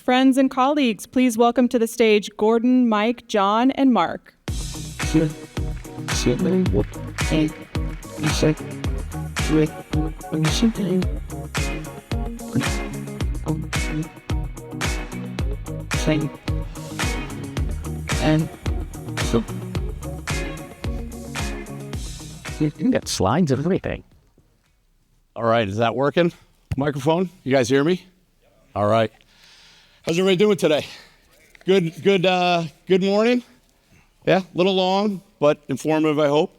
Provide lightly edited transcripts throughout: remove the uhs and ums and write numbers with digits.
Friends and colleagues, please welcome to the stage Gordon, Mike, John, and Mark. And so you can get slides of everything. All right, is that working? Microphone? You guys hear me? All right. How's everybody doing today? Good morning. Yeah, a little long, but informative, I hope.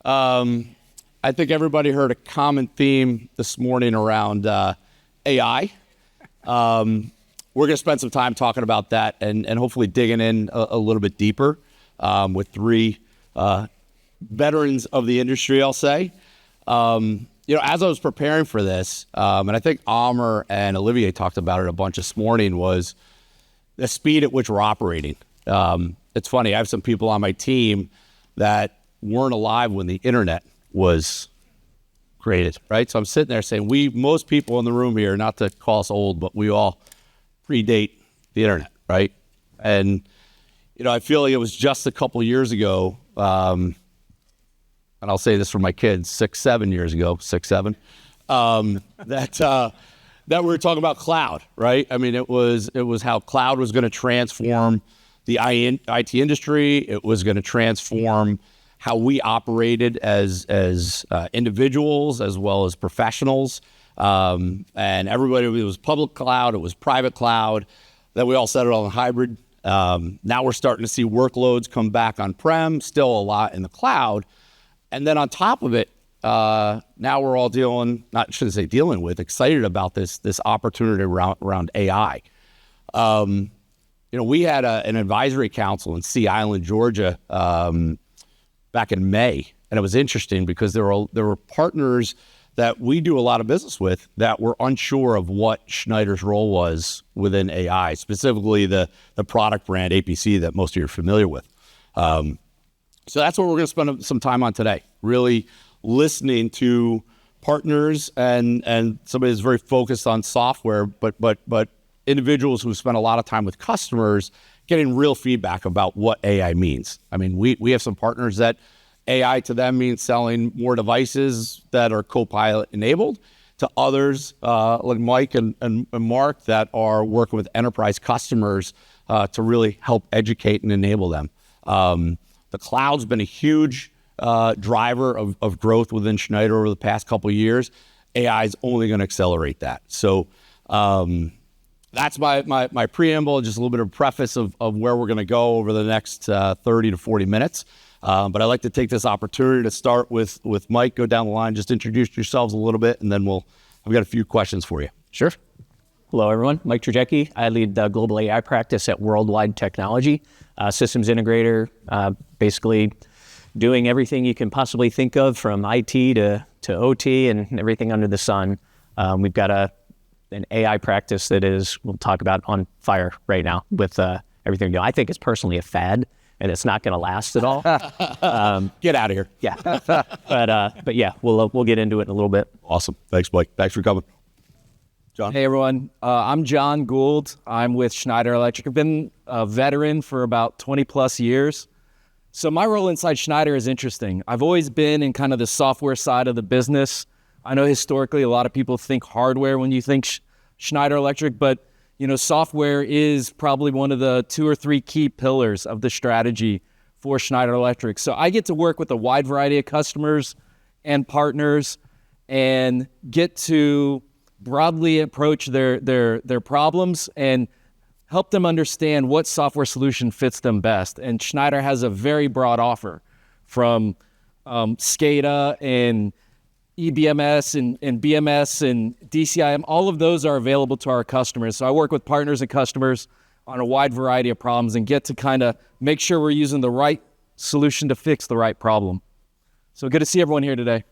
I think everybody heard a common theme this morning around AI. We're going to spend some time talking about that and hopefully digging in a little bit deeper with three veterans of the industry, I'll say. As I was preparing for this, and I think Amr and Olivier talked about it a bunch this morning, was the speed at which we're operating. It's funny, I have some people on my team that weren't alive when the internet was created, right? So I'm sitting there saying, most people in the room here, not to call us old, but we all predate the internet, right? And, I feel like it was just a couple years ago, and I'll say this for my kids, 7 years ago, that we were talking about cloud, right? I mean, it was how cloud was going to transform the IT industry. It was going to transform how we operated as individuals as well as professionals. And everybody, it was public cloud, it was private cloud, then we all settled on hybrid. Now we're starting to see workloads come back on-prem, still a lot in the cloud. And then on top of it, now we're all excited about this opportunity around AI. We had an advisory council in Sea Island, Georgia, back in May, and it was interesting because there were partners that we do a lot of business with that were unsure of what Schneider's role was within AI, specifically the product brand APC that most of you are familiar with. So that's what we're going to spend some time on today, really listening to partners and somebody that's very focused on software, but individuals who spend a lot of time with customers getting real feedback about what AI means. I mean, we have some partners that AI to them means selling more devices that are Copilot enabled, to others like Mike and Mark that are working with enterprise customers to really help educate and enable them. The cloud's been a huge driver of growth within Schneider over the past couple of years. AI is only going to accelerate that. So that's my preamble, just a little bit of preface of where we're going to go over the next 30 to 40 minutes. But I'd like to take this opportunity to start with Mike, go down the line, just introduce yourselves a little bit, and then I've got a few questions for you. Sure. Hello, everyone. Mike Trajecki. I lead the global AI practice at Worldwide Technology, systems integrator, basically doing everything you can possibly think of from IT to OT and everything under the sun. We've got an AI practice that we'll talk about, on fire right now with everything we do. I think it's personally a fad, and it's not going to last at all. Get out of here. Yeah. But yeah, we'll get into it in a little bit. Awesome. Thanks, Mike. Thanks for coming. John? Hey, everyone. I'm John Gould. I'm with Schneider Electric. I've been a veteran for about 20 plus years. So my role inside Schneider is interesting. I've always been in kind of the software side of the business. I know historically a lot of people think hardware when you think Schneider Electric, but software is probably one of the 2 or 3 key pillars of the strategy for Schneider Electric. So I get to work with a wide variety of customers and partners and get to broadly approach their problems and help them understand what software solution fits them best. And Schneider has a very broad offer, from SCADA and EBMS and BMS and DCIM. All of those are available to our customers. So I work with partners and customers on a wide variety of problems and get to kind of make sure we're using the right solution to fix the right problem. So good to see everyone here today.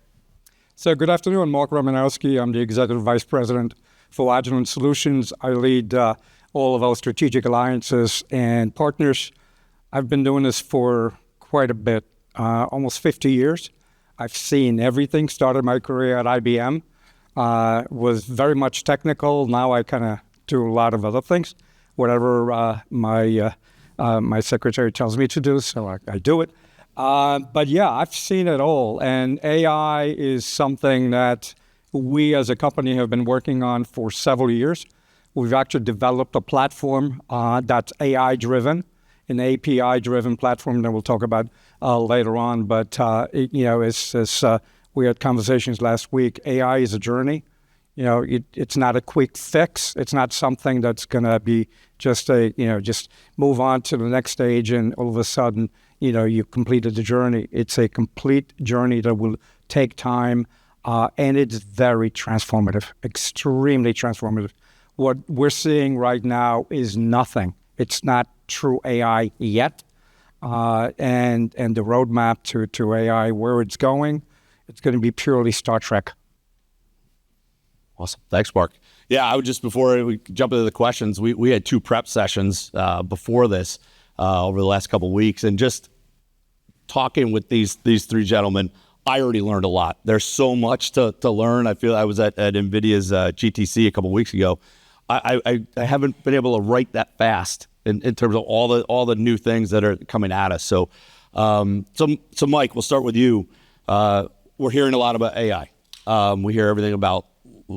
So good afternoon, Mark Romanowski. I'm the Executive Vice President for Agilent Solutions. I lead all of our strategic alliances and partners. I've been doing this for quite a bit, almost 50 years. I've seen everything. Started my career at IBM, was very much technical. Now I kind of do a lot of other things. whatever my secretary tells me to do, so I do it. But yeah, I've seen it all, and AI is something that we as a company have been working on for several years. We've actually developed a platform that's AI-driven, an API-driven platform that we'll talk about later on. But as we had conversations last week, AI is a journey. It's not a quick fix. It's not something that's going to be just just move on to the next stage and all of a sudden, you completed the journey. It's a complete journey that will take time, and it's very transformative, extremely transformative. What we're seeing right now is nothing. It's not true AI yet, and the roadmap to AI, where it's going, it's going to be purely Star Trek. Awesome. Thanks, Mark. Yeah, I would just, before we jump into the questions, we had 2 prep sessions before this over the last couple of weeks, and just talking with these 3 gentlemen, I already learned a lot. There's so much to learn. I feel I was at NVIDIA's GTC a couple of weeks ago. I haven't been able to write that fast in terms of all the new things that are coming at us. So Mike, we'll start with you. We're hearing a lot about AI. We hear everything about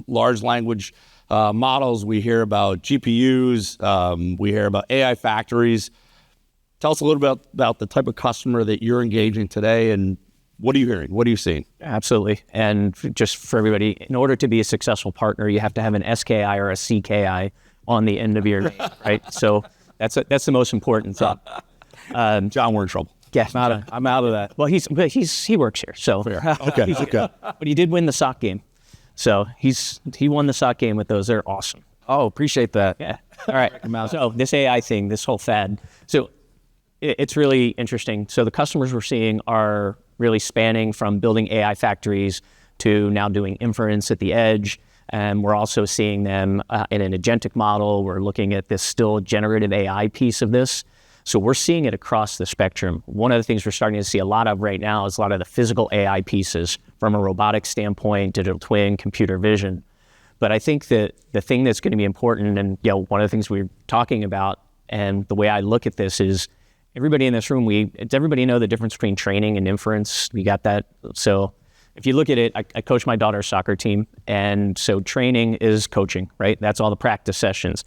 large language models. We hear about GPUs. We hear about AI factories. Tell us a little bit about the type of customer that you're engaging today, and what are you hearing? What are you seeing? Absolutely. And just for everybody, in order to be a successful partner, you have to have an SKI or a CKI on the end of your name, right? So that's the most important thing. John, we're in trouble. Yeah, I'm out of that. Well, he works here, so Okay. But he did win the sock game, so he won the sock game with those. They're awesome. Oh, appreciate that. Yeah. All right. So this AI thing, this whole fad. So it's really interesting. So the customers we're seeing are really spanning from building AI factories to now doing inference at the edge. And we're also seeing them in an agentic model. We're looking at this still generative AI piece of this. So we're seeing it across the spectrum. One of the things we're starting to see a lot of right now is a lot of the physical AI pieces from a robotics standpoint, digital twin, computer vision. But I think that the thing that's going to be important, and one of the things we're talking about, and the way I look at this is, everybody in this room, does everybody know the difference between training and inference? We got that. So if you look at it, I coach my daughter's soccer team. And so training is coaching, right? That's all the practice sessions.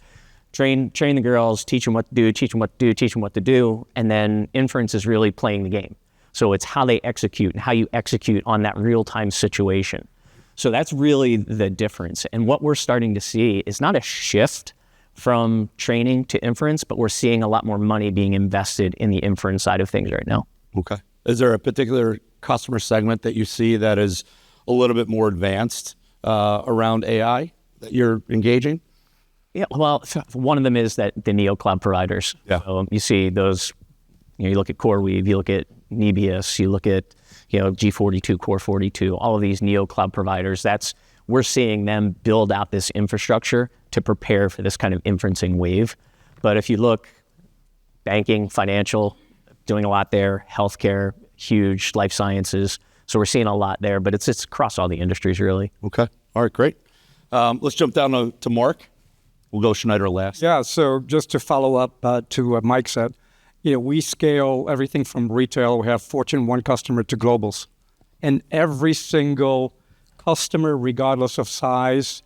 Train the girls, teach them what to do, teach them what to do, teach them what to do. And then inference is really playing the game. So it's how they execute and how you execute on that real-time situation. So that's really the difference. And what we're starting to see is not a shift from training to inference, but we're seeing a lot more money being invested in the inference side of things right now. Okay. Is there a particular customer segment that you see that is a little bit more advanced around AI that you're engaging? Yeah, well, one of them is that the neo cloud providers. Yeah. So you see those, you look at CoreWeave, you look at Nebius, you look at, G42, Core42, all of these neo cloud providers. We're seeing them build out this infrastructure to prepare for this kind of inferencing wave. But if you look, banking, financial, doing a lot there, healthcare, huge, life sciences. So we're seeing a lot there, but it's across all the industries, really. Okay. All right, great. Let's jump down to Mark. We'll go Schneider last. Yeah, so just to follow up to what Mike said, we scale everything from retail. We have Fortune 1 customer to globals. And every single customer, regardless of size,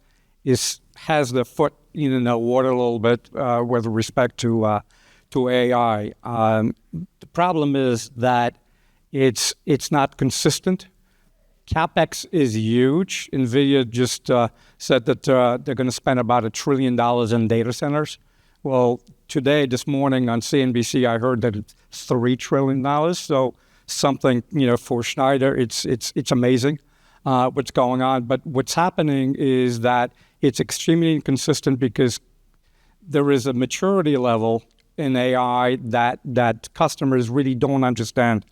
has their foot in the water a little bit with respect to AI. The problem is that it's not consistent. CapEx is huge. NVIDIA just said that they're going to spend about $1 trillion in data centers. Well, this morning on CNBC, I heard that it's $3 trillion. So something, for Schneider, it's amazing what's going on. But what's happening is that it's extremely inconsistent because there is a maturity level in AI that customers really don't understand.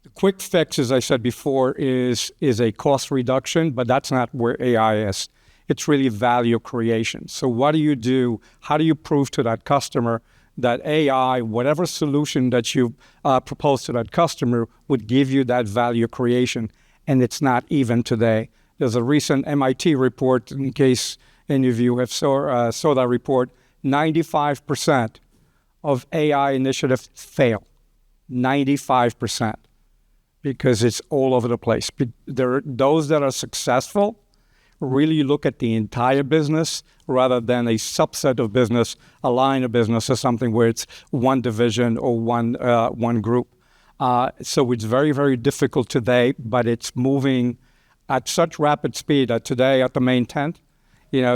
The quick fix, as I said before, is a cost reduction, but that's not where AI is. It's really value creation. So what do you do? How do you prove to that customer that AI, whatever solution that you propose to that customer, would give you that value creation? And it's not even today. There's a recent MIT report, in case any of you have saw that report, 95% of AI initiatives fail. 95%. Because it's all over the place. There are those that are successful really look at the entire business rather than a subset of business, a line of business, or something where it's one division or one group. So it's very, very difficult today, but it's moving at such rapid speed that today at the main tent,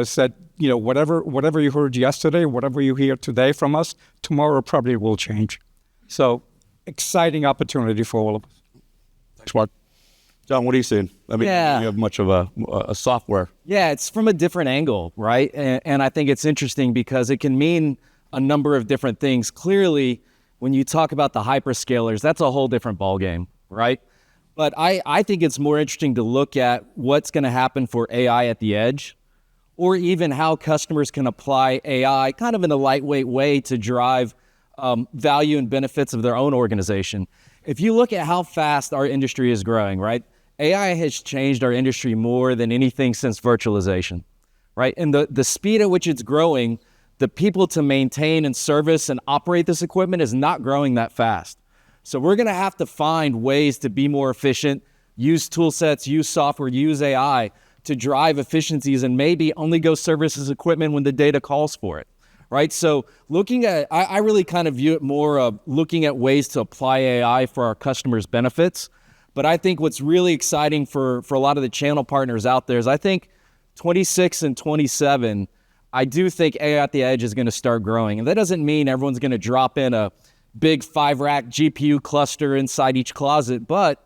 said, whatever you heard yesterday, whatever you hear today from us, tomorrow probably will change. So exciting opportunity for all of us. Thanks, Mark. John, what are you seeing? I mean, Yeah. you have much of a software. Yeah, it's from a different angle, right? And I think it's interesting because it can mean a number of different things. Clearly, when you talk about the hyperscalers, that's a whole different ballgame, right? But I think it's more interesting to look at what's going to happen for AI at the edge, or even how customers can apply AI kind of in a lightweight way to drive value and benefits of their own organization. If you look at how fast our industry is growing, right? AI has changed our industry more than anything since virtualization, right? And the speed at which it's growing, the people to maintain and service and operate this equipment is not growing that fast. So we're going to have to find ways to be more efficient, use tool sets, use software, use AI to drive efficiencies, and maybe only go service this equipment when the data calls for it, right? So looking at, I really kind of view it more of looking at ways to apply AI for our customers' benefits. But I think what's really exciting for a lot of the channel partners out there is I think 26 and 27, I do think AI at the edge is going to start growing. And that doesn't mean everyone's going to drop in a big 5-rack GPU cluster inside each closet. But,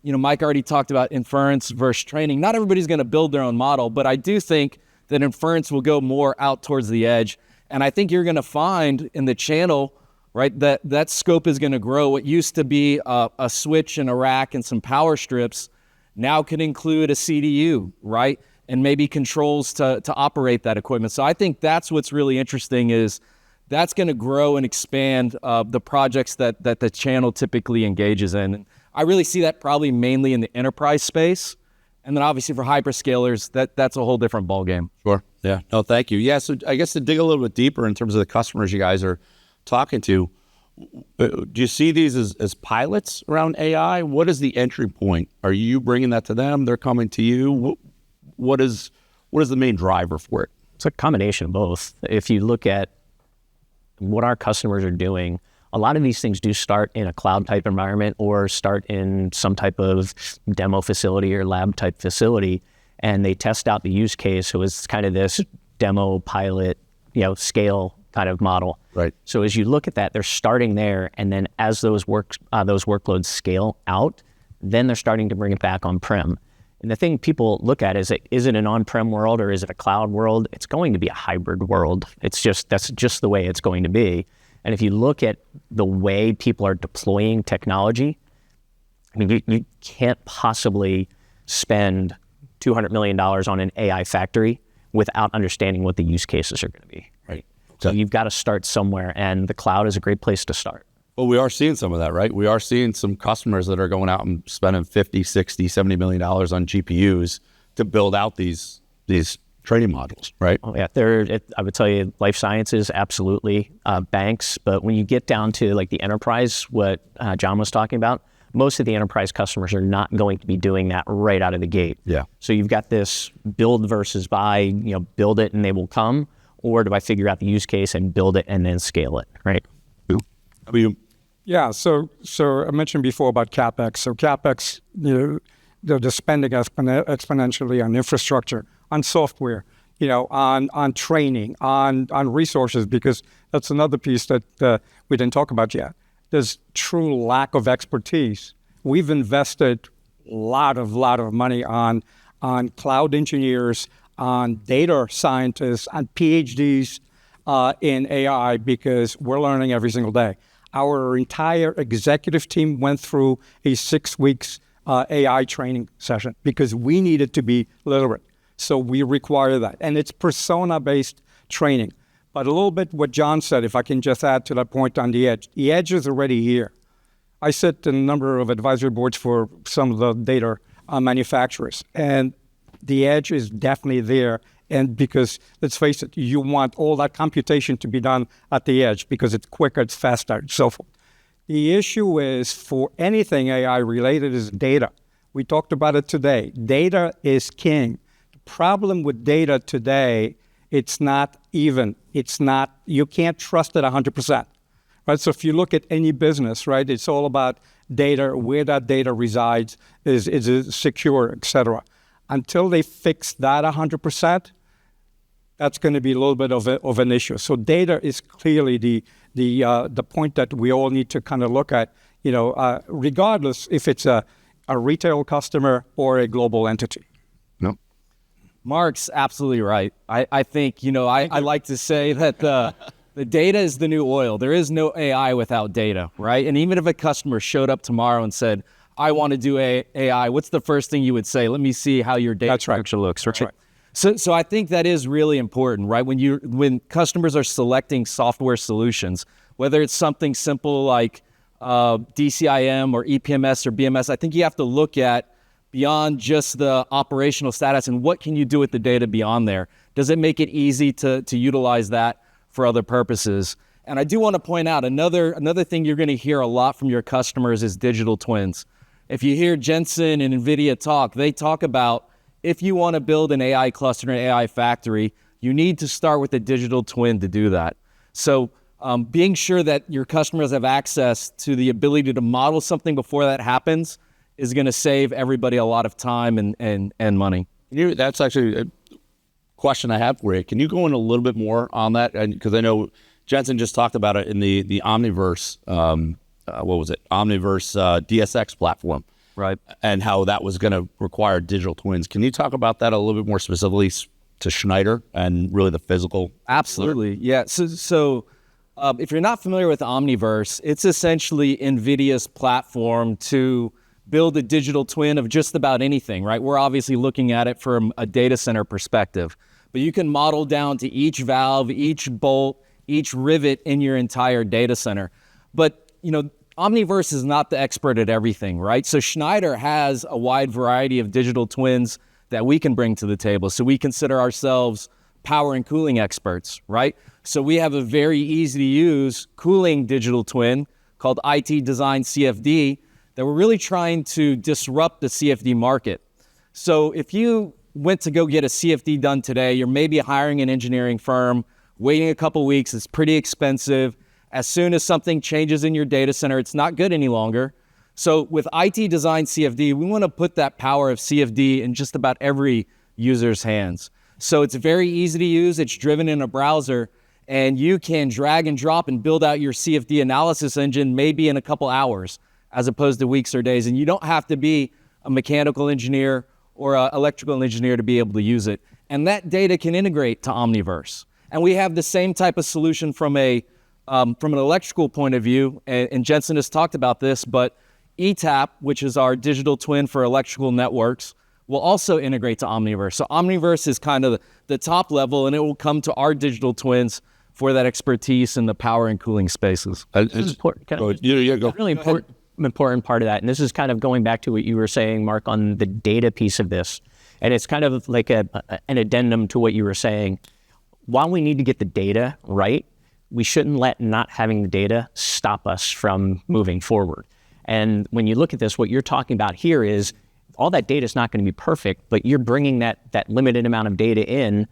Mike already talked about inference versus training. Not everybody's going to build their own model, but I do think that inference will go more out towards the edge. And I think you're going to find in the channel, right, that scope is going to grow. What used to be a switch and a rack and some power strips now can include a CDU, right, and maybe controls to operate that equipment. So I think that's what's really interesting is that's going to grow and expand the projects that the channel typically engages in. And I really see that probably mainly in the enterprise space. And then obviously for hyperscalers, that's a whole different ballgame. Sure. Yeah. No, thank you. Yeah. So I guess to dig a little bit deeper in terms of the customers you guys are talking to, do you see these as pilots around AI? What is the entry point? Are you bringing that to them? They're coming to you? What is the main driver for it? It's a combination of both. If you look at what our customers are doing, a lot of these things do start in a cloud type environment or start in some type of demo facility or lab type facility, and they test out the use case. So it's kind of this demo pilot, scale kind of model. Right. So as you look at that, they're starting there, and then as those workloads scale out, then they're starting to bring it back on-prem. And the thing people look at is it an on-prem world or is it a cloud world? It's going to be a hybrid world. That's just the way it's going to be. And if you look at the way people are deploying technology, I mean, you can't possibly spend $200 million on an AI factory without understanding what the use cases are going to be. Right. So you've got to start somewhere, and the cloud is a great place to start. Well, we are seeing some of that, right? We are seeing some customers that are going out and spending $50, $60, $70 million on GPUs to build out these training modules, right? Oh, yeah, I would tell you life sciences, absolutely, banks. But when you get down to like the enterprise, what John was talking about, most of the enterprise customers are not going to be doing that right out of the gate. Yeah. So you've got this build versus buy, build it and they will come, or do I figure out the use case and build it and then scale it, right? How about you? Yeah, so I mentioned before about CapEx. So CapEx, they're spending exponentially on infrastructure, on software, on training, on resources, because that's another piece that we didn't talk about yet. There's true lack of expertise. We've invested a lot of money on cloud engineers, on data scientists, on PhDs in AI because we're learning every single day. Our entire executive team went through a 6 weeks AI training session because we needed to be literate. So we require that. And it's persona-based training. But a little bit what John said, if I can just add to that point on the edge. The edge is already here. I sit in a number of advisory boards for some of the data manufacturers. And the edge is definitely there. And because, let's face it, you want all that computation to be done at the edge because it's quicker, it's faster, and so forth. The issue is for anything AI related is data. We talked about it today. Data is king. The problem with data today, it's not even. You can't trust it 100%. Right? So if you look at any business, right, it's all about data, where that data resides, is it secure, et cetera. Until they fix that 100%, that's going to be a little bit of an issue. So data is clearly the point that we all need to kind of look at, regardless if it's a retail customer or a global entity. No. Mark's absolutely right. I think, I like to say that the data is the new oil. There is no AI without data, right? And even if a customer showed up tomorrow and said, I want to do AI, what's the first thing you would say? Let me see how your data structure looks, right? That's right. So I think that is really important, right? When customers are selecting software solutions, whether it's something simple like DCIM or EPMS or BMS, I think you have to look at beyond just the operational status and what can you do with the data beyond there. Does it make it easy to utilize that for other purposes? And I do want to point out another thing you're going to hear a lot from your customers is digital twins. If you hear Jensen and NVIDIA talk, they talk about if you want to build an AI cluster, an AI factory, you need to start with a digital twin to do that. So being sure that your customers have access to the ability to model something before that happens is going to save everybody a lot of time and money. That's actually a question I have for you. Can you go in a little bit more on that? Because I know Jensen just talked about it in the Omniverse, Omniverse DSX platform. Right. And how that was going to require digital twins. Can you talk about that a little bit more specifically to Schneider and really the physical? Absolutely. Yeah. So if you're not familiar with Omniverse, it's essentially NVIDIA's platform to build a digital twin of just about anything, right? We're obviously looking at it from a data center perspective, but you can model down to each valve, each bolt, each rivet in your entire data center. But, Omniverse is not the expert at everything, right? So Schneider has a wide variety of digital twins that we can bring to the table. So we consider ourselves power and cooling experts, right? So we have a very easy to use cooling digital twin called IT Design CFD that we're really trying to disrupt the CFD market. So if you went to go get a CFD done today, you're maybe hiring an engineering firm, waiting a couple weeks, it's pretty expensive. As soon as something changes in your data center, it's not good any longer. So with IT Design CFD, we want to put that power of CFD in just about every user's hands. So it's very easy to use. It's driven in a browser, and you can drag and drop and build out your CFD analysis engine maybe in a couple hours, as opposed to weeks or days. And you don't have to be a mechanical engineer or an electrical engineer to be able to use it. And that data can integrate to Omniverse. And we have the same type of solution from an electrical point of view, and Jensen has talked about this, but ETAP, which is our digital twin for electrical networks, will also integrate to Omniverse. So Omniverse is kind of the top level, and it will come to our digital twins for that expertise in the power and cooling spaces. It's important. Go. Really important part of that, and this is kind of going back to what you were saying, Mark, on the data piece of this, and it's kind of like an addendum to what you were saying. While we need to get the data right, we shouldn't let not having the data stop us from moving forward. And when you look at this, what you're talking about here is all that data is not going to be perfect, but you're bringing that limited amount of data in.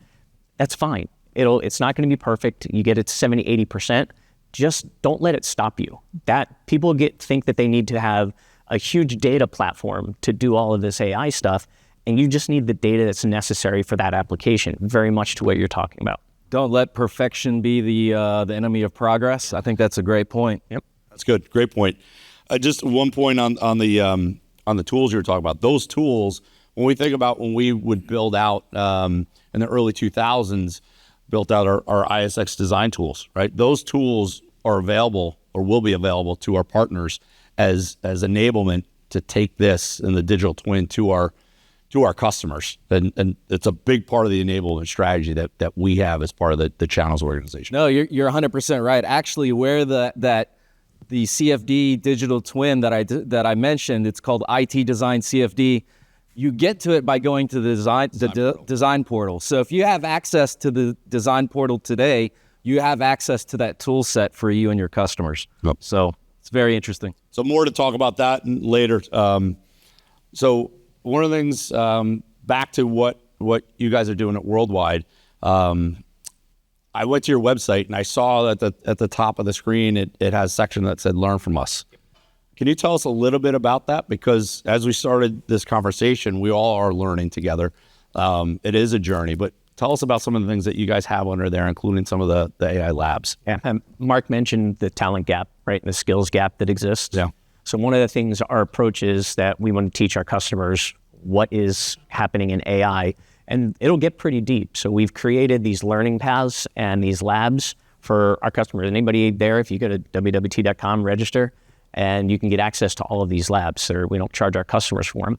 That's fine. It's not going to be perfect. You get it to 70, 80%. Just don't let it stop you. That people think that they need to have a huge data platform to do all of this AI stuff, and you just need the data that's necessary for that application. Very much to what you're talking about. Don't let perfection be the enemy of progress. I think that's a great point. Yep, that's good. Great point. Just one point on the tools you were talking about. Those tools, when we think about when we would build out in the early 2000s, built out our ISX design tools, right? Those tools are available or will be available to our partners as enablement to take this in the digital twin to our customers. And it's a big part of the enablement strategy that we have as part of the channels organization. No, you're 100% right. Actually, where the CFD digital twin that I mentioned, it's called IT Design CFD. You get to it by going to the design portal. So if you have access to the design portal today, you have access to that tool set for you and your customers. Yep. So it's very interesting. So more to talk about that later. So one of the things, back to what you guys are doing at Worldwide, I went to your website and I saw that at the top of the screen, it has a section that said "Learn from us." Can you tell us a little bit about that? Because as we started this conversation, we all are learning together. It is a journey, but tell us about some of the things that you guys have under there, including some of the AI labs. Yeah. Mark mentioned the talent gap, right? And the skills gap that exists. Yeah. So one of the things, our approach is that we want to teach our customers what is happening in AI, and it'll get pretty deep. So we've created these learning paths and these labs for our customers. Anybody there, if you go to wwt.com, register, and you can get access to all of these labs. So we don't charge our customers for them.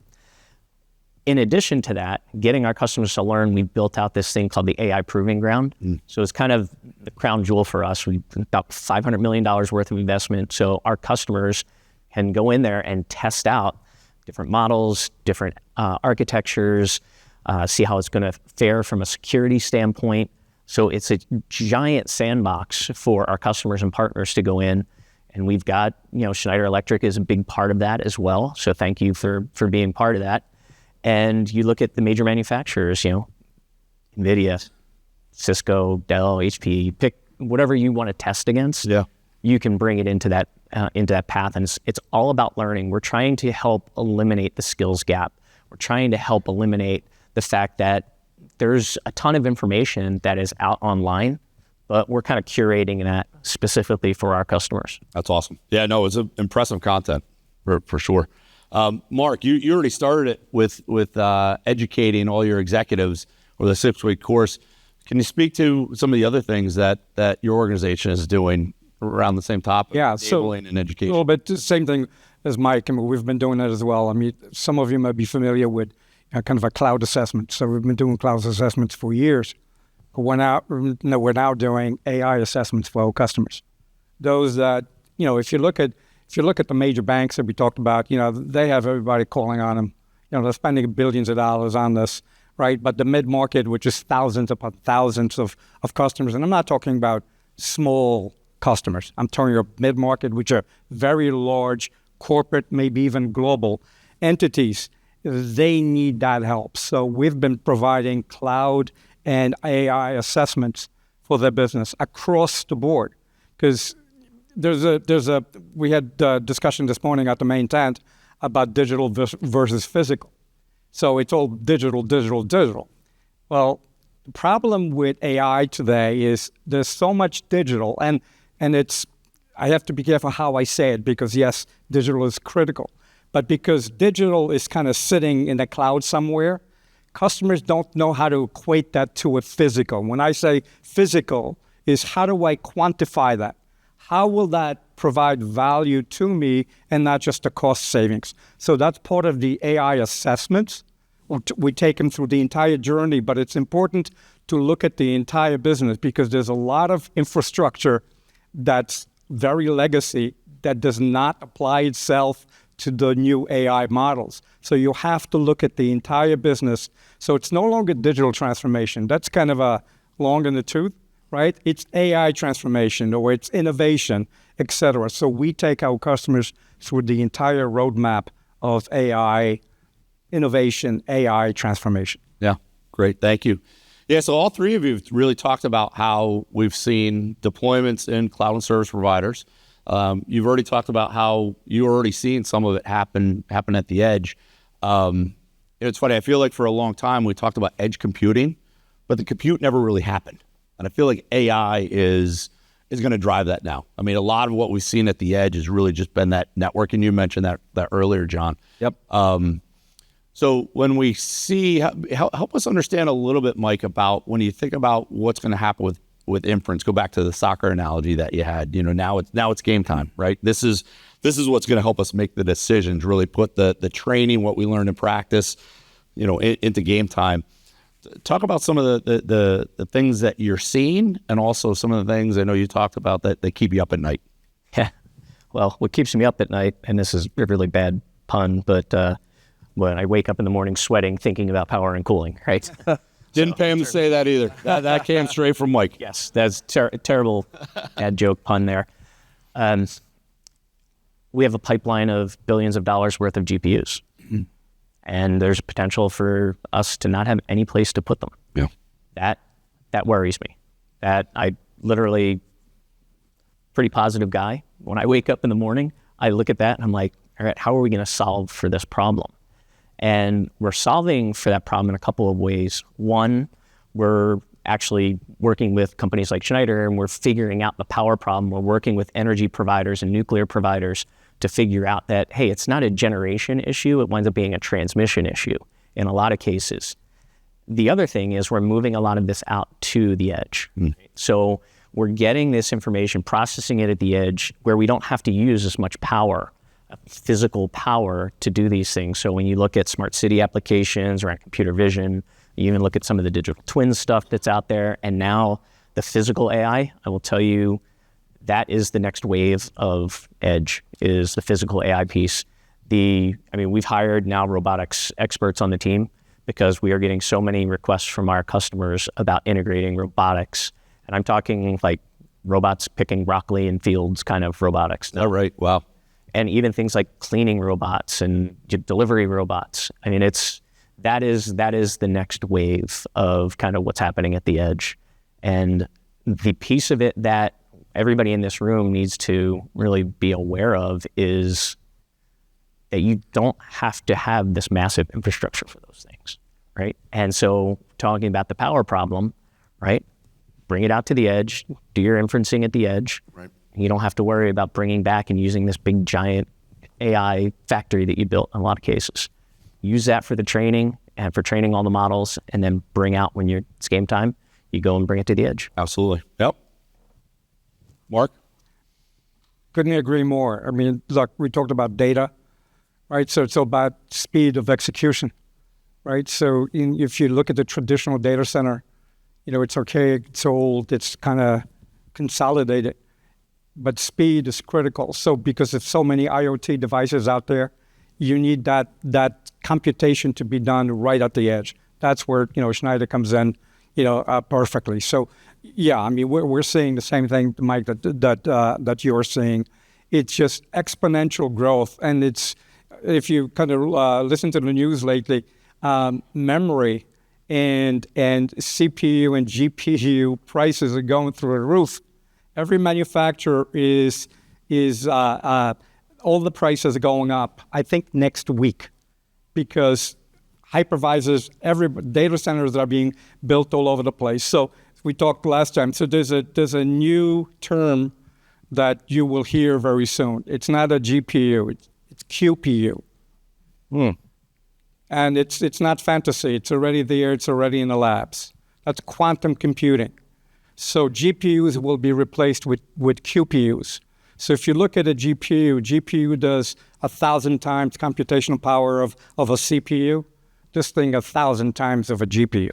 In addition to that, getting our customers to learn, we built out this thing called the AI Proving Ground. So it's kind of the crown jewel for us. We about $500 million worth of investment. So our customers can go in there and test out different models, different architectures, see how it's going to fare from a security standpoint. So it's a giant sandbox for our customers and partners to go in. And we've got, Schneider Electric is a big part of that as well. So thank you for being part of that. And you look at the major manufacturers, NVIDIA, Cisco, Dell, HP, you pick whatever you want to test against. Yeah. You can bring it into that path. And it's all about learning. We're trying to help eliminate the skills gap. We're trying to help eliminate the fact that there's a ton of information that is out online, but we're kind of curating that specifically for our customers. That's awesome. Yeah, no, it's impressive content for sure. Mark, you already started it with educating all your executives with a 6-week course. Can you speak to some of the other things that your organization is doing around the same topic? Yeah, enabling and education. A little bit the same thing as Mike. I mean, we've been doing that as well. I mean, some of you might be familiar with kind of a cloud assessment. So we've been doing cloud assessments for years. We're now doing AI assessments for our customers. Those that, if you look at the major banks that we talked about, they have everybody calling on them. They're spending billions of dollars on this, right? But the mid-market, which is thousands upon thousands of customers, and I'm not talking about small customers. I'm talking about mid-market, which are very large, corporate, maybe even global entities. They need that help. So we've been providing cloud and AI assessments for their business across the board. Because we had a discussion this morning at the main tent about digital versus physical. So it's all digital. Well, the problem with AI today is there's so much digital, and I have to be careful how I say it, because yes, digital is critical. But because digital is kind of sitting in the cloud somewhere, customers don't know how to equate that to a physical. When I say physical, is how do I quantify that? How will that provide value to me and not just the cost savings? So that's part of the AI assessments. We take them through the entire journey, but it's important to look at the entire business because there's a lot of infrastructure that's very legacy that does not apply itself to the new AI models. So you have to look at the entire business. So it's no longer digital transformation. That's kind of a long in the tooth, right? It's AI transformation or it's innovation, et cetera. So we take our customers through the entire roadmap of AI innovation, AI transformation. Yeah, great. Thank you. Yeah, so all three of you have really talked about how we've seen deployments in cloud and service providers. You've already talked about how you're already seeing some of it happen at the edge. It's funny, I feel like for a long time we talked about edge computing, but the compute never really happened. And I feel like AI is going to drive that now. I mean, a lot of what we've seen at the edge has really just been that networking. You mentioned that earlier, John. Yep. So when we see, help us understand a little bit, Mike, about when you think about what's going to happen with inference. Go back to the soccer analogy that you had. Now it's game time, right? This is what's going to help us make the decisions. Really put the training, what we learned in practice, into game time. Talk about some of the things that you're seeing, and also some of the things I know you talked about that keep you up at night. Yeah. Well, what keeps me up at night, and this is a really bad pun, but when I wake up in the morning sweating, thinking about power and cooling, right? Didn't pay him to say that either. That came straight from Mike. Yes, that's terrible bad joke pun there. We have a pipeline of billions of dollars worth of GPUs. And there's potential for us to not have any place to put them. Yeah. That worries me. That I literally, pretty positive guy. When I wake up in the morning, I look at that and I'm like, all right, how are we going to solve for this problem? And we're solving for that problem in a couple of ways. One, we're actually working with companies like Schneider and we're figuring out the power problem. We're working with energy providers and nuclear providers to figure out that, hey, it's not a generation issue, it winds up being a transmission issue in a lot of cases. The other thing is we're moving a lot of this out to the edge. So we're getting this information, processing it at the edge where we don't have to use as much power, physical power to do these things. So when you look at smart city applications around computer vision, you even look at some of the digital twin stuff that's out there, and now the physical AI, I will tell you, that is the next wave of edge, is the physical AI piece. We've hired now robotics experts on the team because we are getting so many requests from our customers about integrating robotics. And I'm talking like robots picking broccoli in fields kind of robotics. All right. Wow. And even things like cleaning robots and delivery robots. I mean, that is the next wave of kind of what's happening at the edge. And the piece of it that everybody in this room needs to really be aware of is that you don't have to have this massive infrastructure for those things, right? And so talking about the power problem, right? Bring it out to the edge, do your inferencing at the edge. Right. You don't have to worry about bringing back and using this big giant AI factory that you built in a lot of cases. Use that for the training and for training all the models, and then bring out when it's game time, you go and bring it to the edge. Absolutely. Yep. Mark? Couldn't agree more. I mean, look, we talked about data, right? So it's about speed of execution, right? So if you look at the traditional data center, it's archaic, it's old, it's kind of consolidated, but speed is critical. So because there's so many IoT devices out there, you need that computation to be done right at the edge. That's where, Schneider comes in, perfectly. So, yeah, I mean, we're seeing the same thing, Mike, that you're seeing. It's just exponential growth. And if you kind of listen to the news lately, memory and CPU and GPU prices are going through the roof. Every manufacturer is all the prices are going up, I think, next week, because hypervisors, every data centers are being built all over the place. So we talked last time. So there's a new term that you will hear very soon. It's not a GPU, it's QPU. And it's not fantasy. It's already there. It's already in the labs. That's quantum computing. So GPUs will be replaced with QPUs. So if you look at a GPU does 1,000 times computational power of a CPU. This thing 1,000 times of a GPU.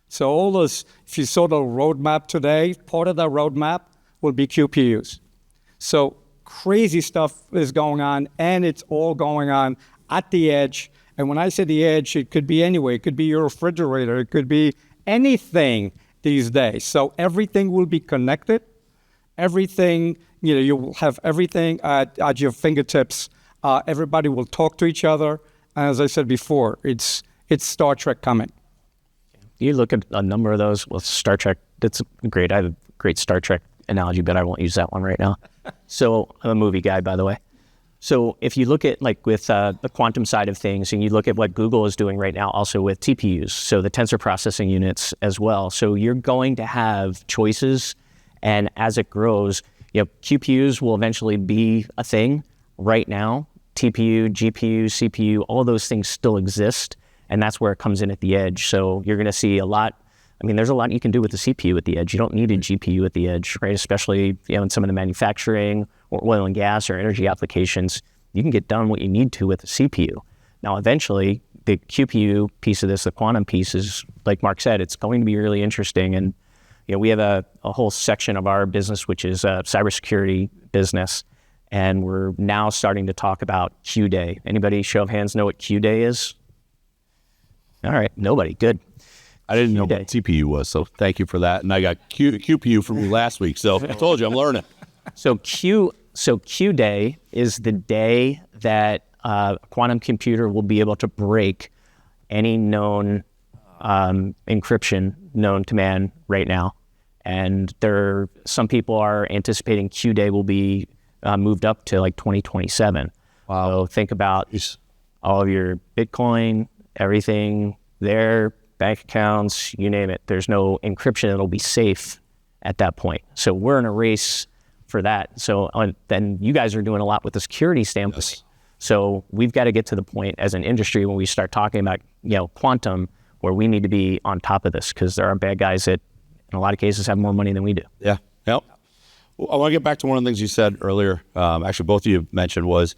So all those, if you saw the roadmap today, part of that roadmap will be QPUs. So crazy stuff is going on, and it's all going on at the edge. And when I say the edge, it could be anywhere. It could be your refrigerator. It could be anything these days. So everything will be connected. Everything, you will have everything at your fingertips. Everybody will talk to each other. And as I said before, it's Star Trek coming. You look at a number of those. Well, Star Trek, that's great. I have a great Star Trek analogy, but I won't use that one right now. So I'm a movie guy, by the way. So if you look at with the quantum side of things, and you look at what Google is doing right now also with TPUs, so the tensor processing units as well. So you're going to have choices, and as it grows, QPUs will eventually be a thing. Right now, TPU, GPU, CPU, all of those things still exist, and that's where it comes in at the edge. So you're going to see a lot. I mean, there's a lot you can do with the CPU at the edge. You don't need a GPU at the edge, right? Especially in some of the manufacturing or oil and gas or energy applications, you can get done what you need to with the CPU. Now, eventually, the QPU piece of this, the quantum piece, is, like Mark said, it's going to be really interesting. And we have a whole section of our business which is a cybersecurity business, and we're now starting to talk about Q-Day. Anybody, show of hands, know what Q-Day is? All right, nobody. Good. I didn't know what CPU was, so thank you for that. And I got QPU from you last week, so I told you I'm learning. So Q day is the day that a quantum computer will be able to break any known encryption known to man right now. And some people are anticipating Q day will be moved up to like 2027. Wow. So think about all of your Bitcoin, everything there, bank accounts, you name it. There's no encryption that'll be safe at that point. So we're in a race for that. So then you guys are doing a lot with the security standpoint. Yes. So we've got to get to the point as an industry when we start talking about, quantum, where we need to be on top of this, because there are bad guys that in a lot of cases have more money than we do. Yeah. Yep. Well, I want to get back to one of the things you said earlier. Actually, both of you mentioned was,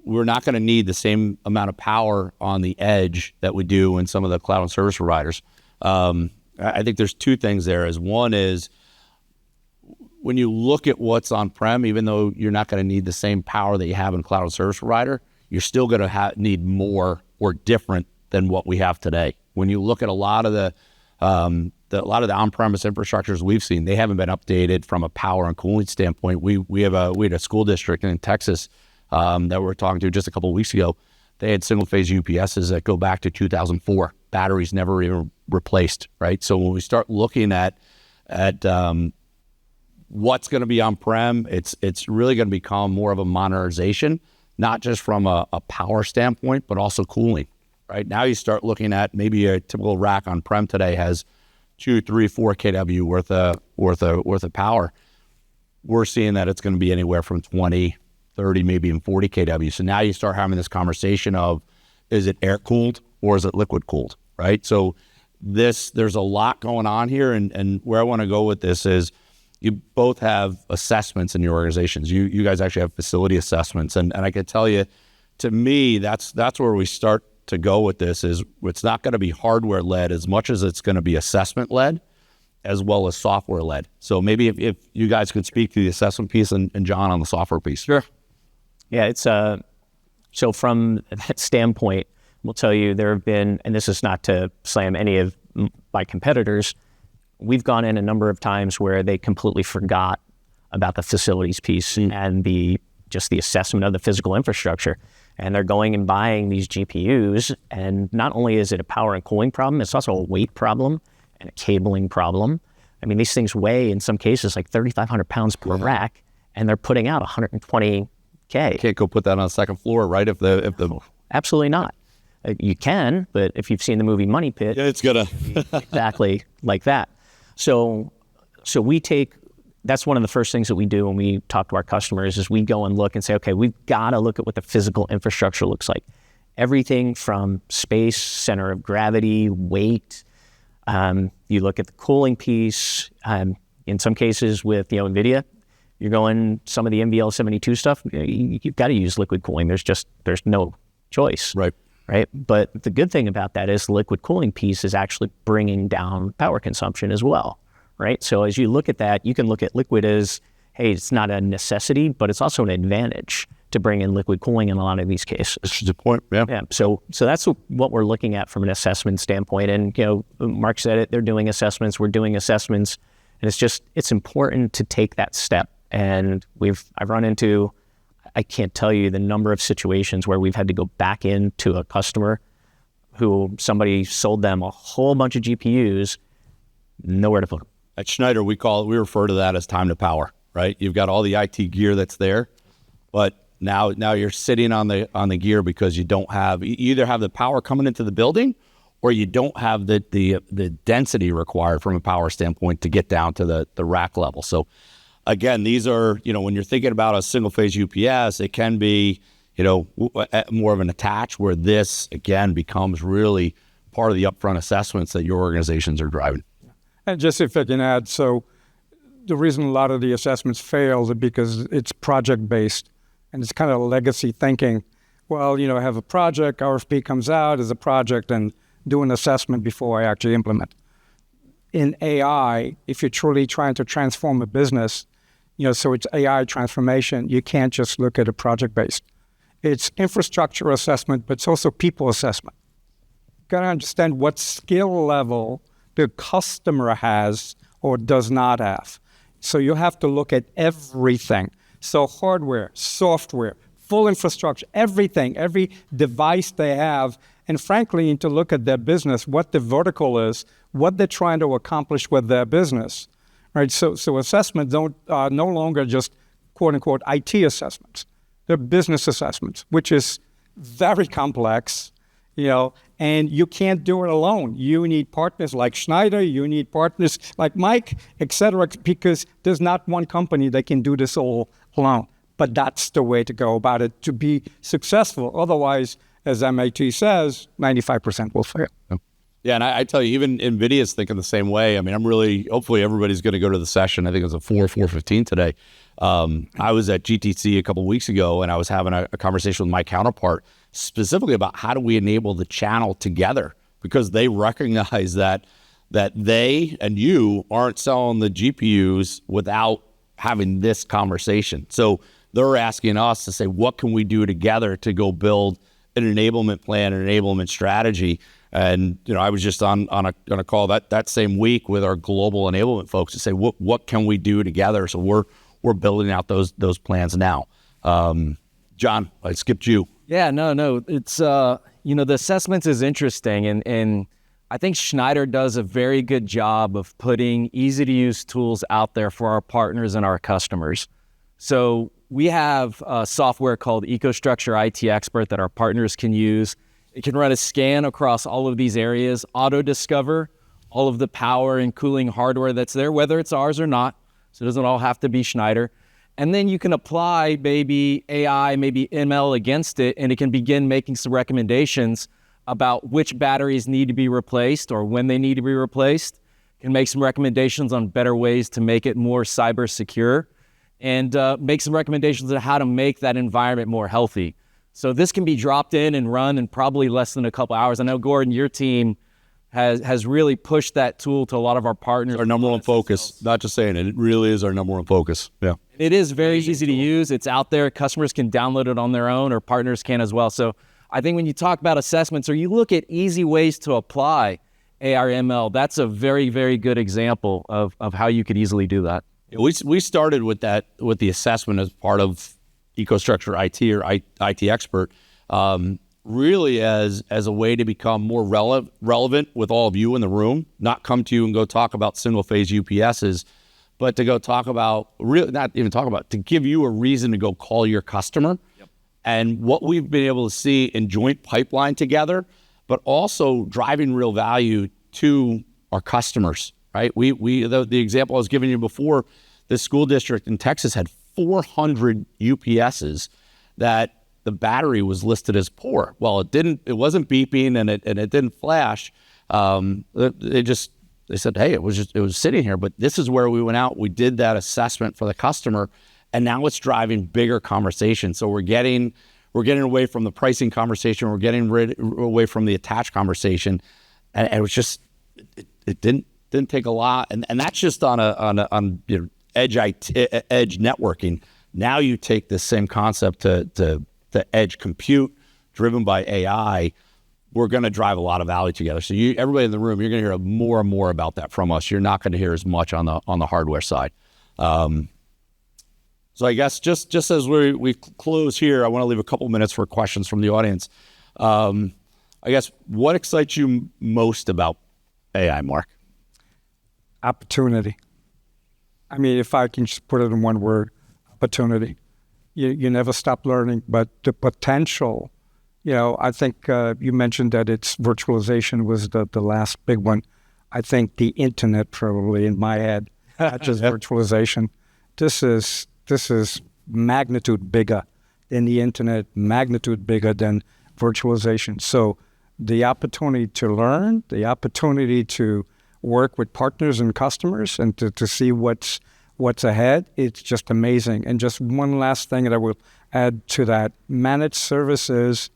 we're not going to need the same amount of power on the edge that we do in some of the cloud and service providers. I think there's two things there. One is when you look at what's on-prem, even though you're not going to need the same power that you have in cloud and service provider, you're still going to need more or different than what we have today. When you look at a lot of the on-premise infrastructures we've seen, they haven't been updated from a power and cooling standpoint. We had a school district in Texas that we were talking to just a couple of weeks ago. They had single-phase UPSs that go back to 2004. Batteries never even replaced, right? So when we start looking at what's going to be on-prem, it's really going to become more of a modernization, not just from a power standpoint, but also cooling, right? Now you start looking at maybe a typical rack on-prem today has 2, 3, 4 kW worth of power. We're seeing that it's going to be anywhere from 20, 30, maybe even 40 kW. So now you start having this conversation of, is it air cooled or is it liquid cooled, right? So there's a lot going on here, and where I want to go with this is you both have assessments in your organizations. You guys actually have facility assessments, and I can tell you, to me, that's where we start to go with this. Is it's not going to be hardware led as much as it's going to be assessment led, as well as software led. So maybe if you guys could speak to the assessment piece and John on the software piece. Sure. Yeah, it's so from that standpoint, we'll tell you there have been, and this is not to slam any of my competitors, we've gone in a number of times where they completely forgot about the facilities piece and the assessment of the physical infrastructure. And they're going and buying these GPUs, and not only is it a power and cooling problem, it's also a weight problem and a cabling problem. I mean, these things weigh, in some cases, like 3,500 pounds per rack, and they're putting out 120K. Can't go put that on the second floor, right? If the Absolutely not. You can, but if you've seen the movie Money Pit, it's gonna exactly like that. So that's one of the first things that we do when we talk to our customers is we go and look and say, okay, we've got to look at what the physical infrastructure looks like. Everything from space, center of gravity, weight. You look at the cooling piece. In some cases with NVIDIA, you're going some of the NVL72 stuff. You've got to use liquid cooling. There's no choice. Right. But the good thing about that is the liquid cooling piece is actually bringing down power consumption as well. Right. So as you look at that, you can look at liquid as, hey, it's not a necessity, but it's also an advantage to bring in liquid cooling in a lot of these cases. That's the point. Yeah. Yeah. So that's what we're looking at from an assessment standpoint. And, Mark said it, they're doing assessments, we're doing assessments. And it's important to take that step. And I've run into, I can't tell you the number of situations where we've had to go back into a customer who somebody sold them a whole bunch of GPUs, nowhere to put them. At Schneider, we refer to that as time to power, right? You've got all the IT gear that's there, but now you're sitting on the gear because you either have the power coming into the building, or you don't have the density required from a power standpoint to get down to the rack level. So again, these are, when you're thinking about a single phase UPS, it can be, more of an attach, where this again becomes really part of the upfront assessments that your organizations are driving. And just if I can add, so the reason a lot of the assessments fail is because it's project-based, and it's kind of legacy thinking. Well, I have a project, RFP comes out as a project, and do an assessment before I actually implement. In AI, if you're truly trying to transform a business, so it's AI transformation, you can't just look at a project-based. It's infrastructure assessment, but it's also people assessment. got to understand what skill level the customer has or does not have. So you have to look at everything. So hardware, software, full infrastructure, everything, every device they have, and frankly, you need to look at their business, what the vertical is, what they're trying to accomplish with their business, right? So assessments are no longer just quote-unquote IT assessments. They're business assessments, which is very complex, and you can't do it alone. You need partners like Schneider, you need partners like Mike, et cetera, because there's not one company that can do this all alone. But that's the way to go about it to be successful. Otherwise, as MIT says, 95% will fail. Yeah, and I tell you, even NVIDIA's thinking the same way. I mean, hopefully everybody's going to go to the session. I think it was at 4:15 today. I was at GTC a couple of weeks ago, and I was having a conversation with my counterpart specifically about how do we enable the channel together, because they recognize that they and you aren't selling the GPUs without having this conversation. So they're asking us to say, what can we do together to go build an enablement plan, an enablement strategy? And I was just on a call that same week with our global enablement folks to say, what can we do together? So we're building out those plans now. John, I skipped you. Yeah, no, it's the assessments is interesting, and I think Schneider does a very good job of putting easy to use tools out there for our partners and our customers. So we have a software called EcoStruxure IT Expert that our partners can use. It can run a scan across all of these areas, auto-discover all of the power and cooling hardware that's there, whether it's ours or not. So it doesn't all have to be Schneider. And then you can apply maybe AI, maybe ML against it, and it can begin making some recommendations about which batteries need to be replaced or when they need to be replaced. It can make some recommendations on better ways to make it more cyber secure, and make some recommendations on how to make that environment more healthy. So this can be dropped in and run in probably less than a couple hours. I know, Gordon, your team has really pushed that tool to a lot of our partners. Our number one focus, not just saying it really is our number one focus. Yeah. It is very easy to use. It's out there. Customers can download it on their own, or partners can as well. So I think when you talk about assessments or you look at easy ways to apply AR/ML, that's a very, very good example of how you could easily do that. We started with the assessment as part of EcoStruxure IT or IT Expert, really as a way to become more relevant with all of you in the room, not come to you and go talk about single phase UPSs, but to go talk about, to give you a reason to go call your customer. Yep. And what we've been able to see in joint pipeline together, but also driving real value to our customers, right? The example I was giving you before, the school district in Texas had 400 UPSs that the battery was listed as poor. Well, it wasn't beeping and it didn't flash. They said, hey, it was sitting here, but this is where we went out. We did that assessment for the customer, and now it's driving bigger conversations. So we're getting away from the pricing conversation. We're getting away from the attach conversation, and it was just it didn't take a lot. And that's just on edge networking. Now you take this same concept to edge compute driven by AI. We're going to drive a lot of value together. So everybody in the room, you're going to hear more and more about that from us. You're not going to hear as much on the hardware side. So I guess just as we close here, I want to leave a couple minutes for questions from the audience. I guess, what excites you most about AI, Mark? Opportunity. I mean, if I can just put it in one word, opportunity. You never stop learning, but the potential. I think you mentioned that it's virtualization was the last big one. I think the internet probably in my head, not just virtualization. This is magnitude bigger than the internet, magnitude bigger than virtualization. So the opportunity to learn, the opportunity to work with partners and customers and to see what's ahead, it's just amazing. And just one last thing that I will add to that, managed services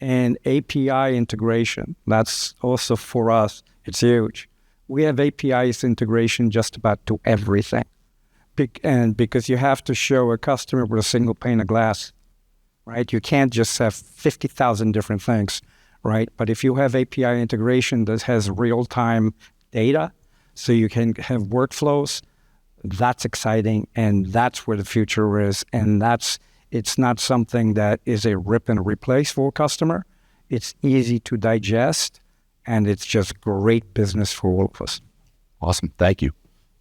and API integration. That's also for us, it's huge. We have APIs integration just about to everything. And because you have to show a customer with a single pane of glass, right? You can't just have 50,000 different things, right? But if you have API integration that has real-time data, so you can have workflows, that's exciting, and that's where the future is. And it's not something that is a rip and replace for a customer. It's easy to digest, and it's just great business for all of us. Awesome. Thank you.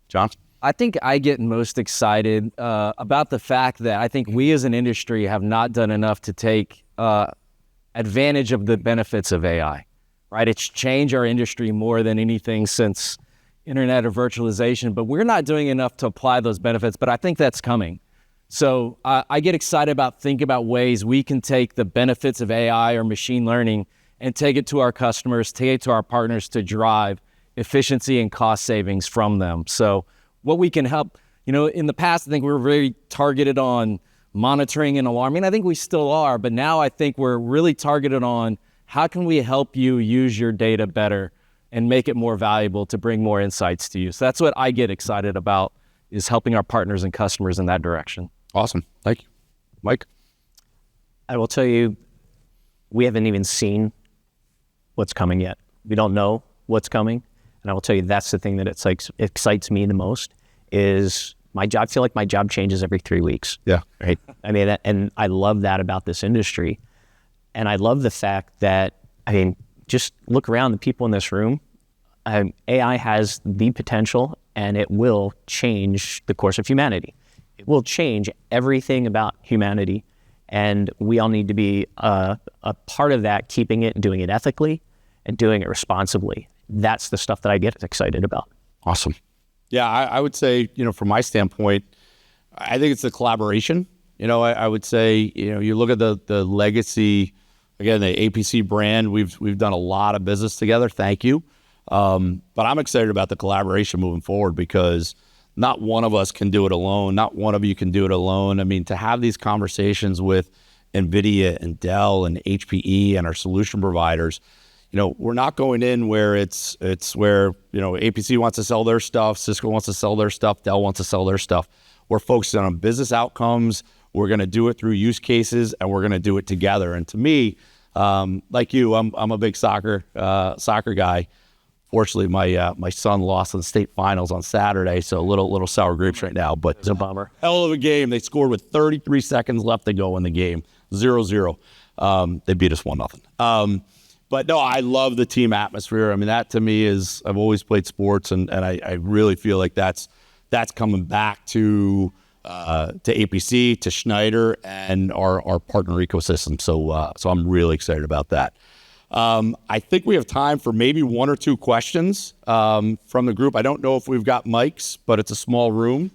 John? I think I get most excited about the fact that I think we as an industry have not done enough to take advantage of the benefits of AI, right? It's changed our industry more than anything since internet or virtualization, but we're not doing enough to apply those benefits, but I think that's coming. So I get excited about thinking about ways we can take the benefits of AI or machine learning and take it to our customers, take it to our partners to drive efficiency and cost savings from them. So what we can help, in the past, I think we were very targeted on monitoring and alarming. I think we still are, but now I think we're really targeted on how can we help you use your data better and make it more valuable to bring more insights to you. So that's what I get excited about, is helping our partners and customers in that direction. Awesome. Thank you. Mike? I will tell you, we haven't even seen what's coming yet. We don't know what's coming. And I will tell you, that's the thing that excites me the most, is my job. I feel like my job changes every 3 weeks. Yeah. Right. I mean, and I love that about this industry. And I love the fact that, just look around the people in this room. AI has the potential, and it will change the course of humanity. It will change everything about humanity. And we all need to be a part of that, keeping it and doing it ethically and doing it responsibly. That's the stuff that I get excited about. Awesome. Yeah, I would say, from my standpoint, I think it's the collaboration. I would say, you look at the legacy, again, the APC brand, we've done a lot of business together. Thank you. But I'm excited about the collaboration moving forward, because not one of us can do it alone. Not one of you can do it alone. I mean, to have these conversations with NVIDIA and Dell and HPE and our solution providers, we're not going in where it's where, APC wants to sell their stuff, Cisco wants to sell their stuff, Dell wants to sell their stuff. We're focusing on business outcomes. We're going to do it through use cases, and we're going to do it together. And to me, like you, I'm a big soccer guy. Fortunately, my son lost in the state finals on Saturday, so a little sour grapes right now. But It's a bummer. Hell of a game. They scored with 33 seconds left to go in the game, 0-0. They beat us 1-0. But no, I love the team atmosphere. I mean, that to me is, I've always played sports, and I really feel like that's coming back to APC, to Schneider, and our partner ecosystem. So I'm really excited about that. I think we have time for maybe one or two questions from the group. I don't know if we've got mics, but it's a small room.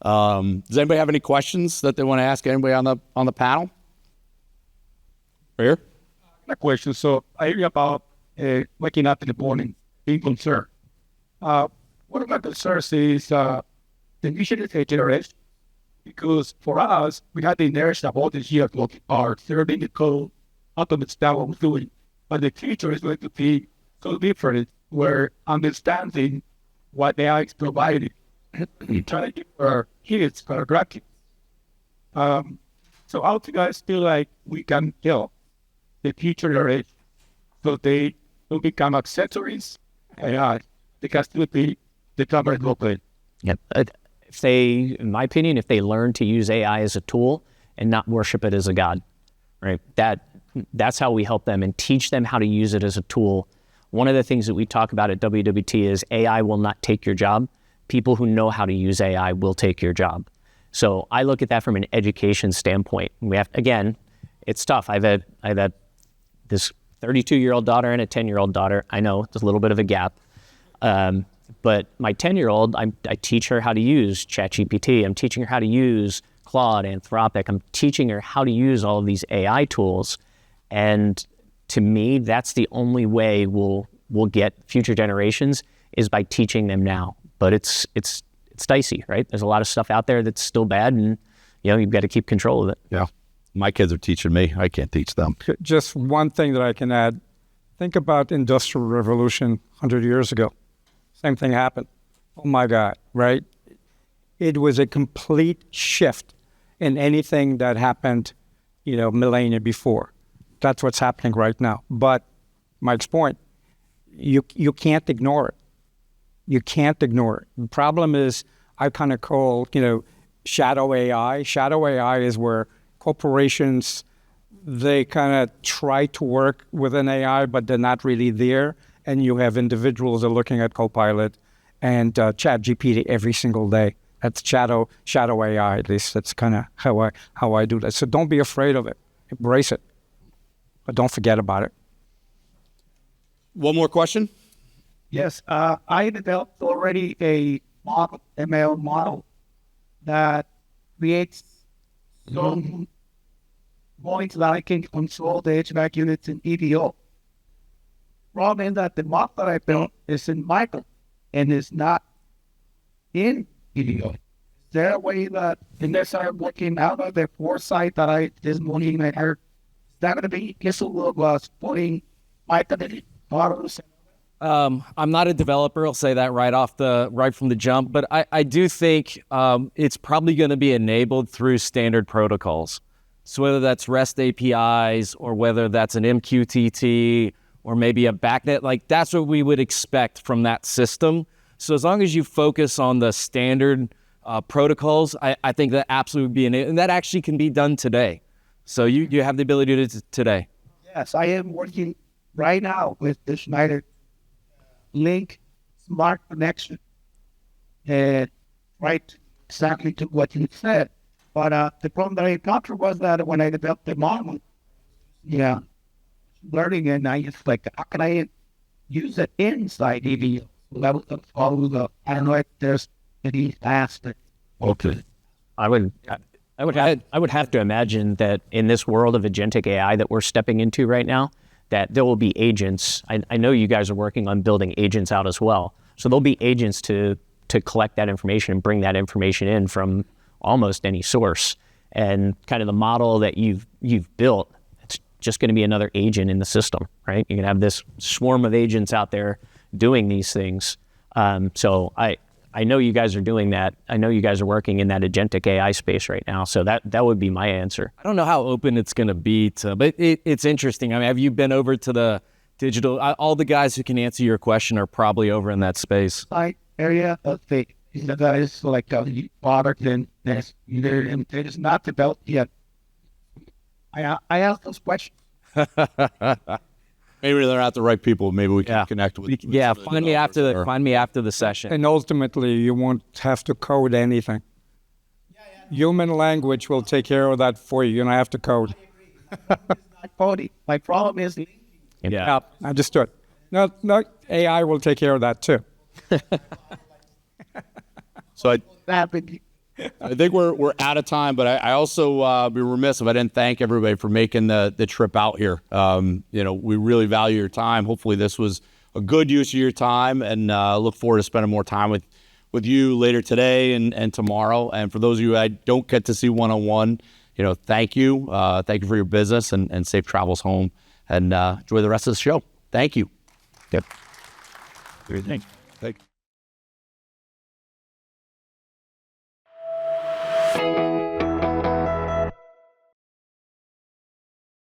Does anybody have any questions that they want to ask anybody on the panel? Right here. A question. So I hear about waking up in the morning, being concerned. One of my concerns is the initiative generation, because for us, we had the inertia of all these years working hard, serving the code, automates down what we're doing. But the future is going to be so different, where understanding what AI is providing, trying to give our kids, our grandkids. So how do you guys feel like we can help the future generation so they don't become accessories AI? They can still be the covered open. Yeah. If they, in my opinion, if they learn to use AI as a tool and not worship it as a god, right? That's how we help them and teach them how to use it as a tool. One of the things that we talk about at WWT is AI will not take your job. People who know how to use AI will take your job. So I look at that from an education standpoint. We have, again, it's tough. I've had this 32-year-old daughter and a 10-year-old daughter. I know there's a little bit of a gap. But my 10-year-old, I teach her how to use ChatGPT. I'm teaching her how to use Claude, Anthropic. I'm teaching her how to use all of these AI tools. And to me, that's the only way we'll get future generations, is by teaching them now. But it's dicey, right? There's a lot of stuff out there that's still bad, and you've got to keep control of it. Yeah. My kids are teaching me. I can't teach them. Just one thing that I can add. Think about Industrial Revolution 100 years ago. Same thing happened. Oh my God, right? It was a complete shift in anything that happened, millennia before. That's what's happening right now. But Mike's point, you can't ignore it. You can't ignore it. The problem is, I kind of call, shadow AI. Shadow AI is where corporations, they kind of try to work with an AI, but they're not really there. And you have individuals that are looking at Copilot and ChatGPT every single day. That's shadow AI. At least that's kind of how I do that. So don't be afraid of it. Embrace it, but don't forget about it. One more question. Yes, I developed already a model, ML model that creates some points that I can control the HVAC units in EDO. Problem is that the model that I built is in micro and is not in EDO. Is there a way that, unless I'm looking out of the foresight that I this morning I heard, is that going to be useful of supporting micro models? I'm not a developer. I'll say that right from the jump. But I do think it's probably going to be enabled through standard protocols. So whether that's REST APIs or whether that's an MQTT or maybe a BACnet, like that's what we would expect from that system. So as long as you focus on the standard protocols, I think that absolutely would be enabled. And that actually can be done today. So you have the ability to do it today. Yes, I am working right now with the Schneider link smart connection and right exactly to what you said. But the problem that I encountered was that when I developed the model, learning, and I just like, how can I use it inside EV level of follow the, I don't know if there's any aspect. Okay. I would have to imagine that in this world of agentic AI that we're stepping into right now, that there will be agents. I know you guys are working on building agents out as well. So there'll be agents to collect that information and bring that information in from almost any source. And kind of the model that you've built, it's just going to be another agent in the system, right? You're going to have this swarm of agents out there doing these things. So I know you guys are doing that. I know you guys are working in that agentic AI space right now. So that would be my answer. I don't know how open it's going to be but it's interesting. I mean, have you been over to the digital? All the guys who can answer your question are probably over in that space. Site area of the guys like a product and it is not developed yet. I asked those questions. Maybe they're not the right people. Maybe we can connect with. Yeah, find me after the session. And ultimately, you won't have to code anything. Human language will take care of that for you. You don't have to code. Not coding. My problem is Yeah, understood. No, AI will take care of that too. So I think we're out of time, but I also be remiss if I didn't thank everybody for making the trip out here. We really value your time. Hopefully this was a good use of your time, and look forward to spending more time with you later today and tomorrow. And for those of you I don't get to see one-on-one, thank you. Thank you for your business and safe travels home, and enjoy the rest of the show. Thank you. Yep. Thank you.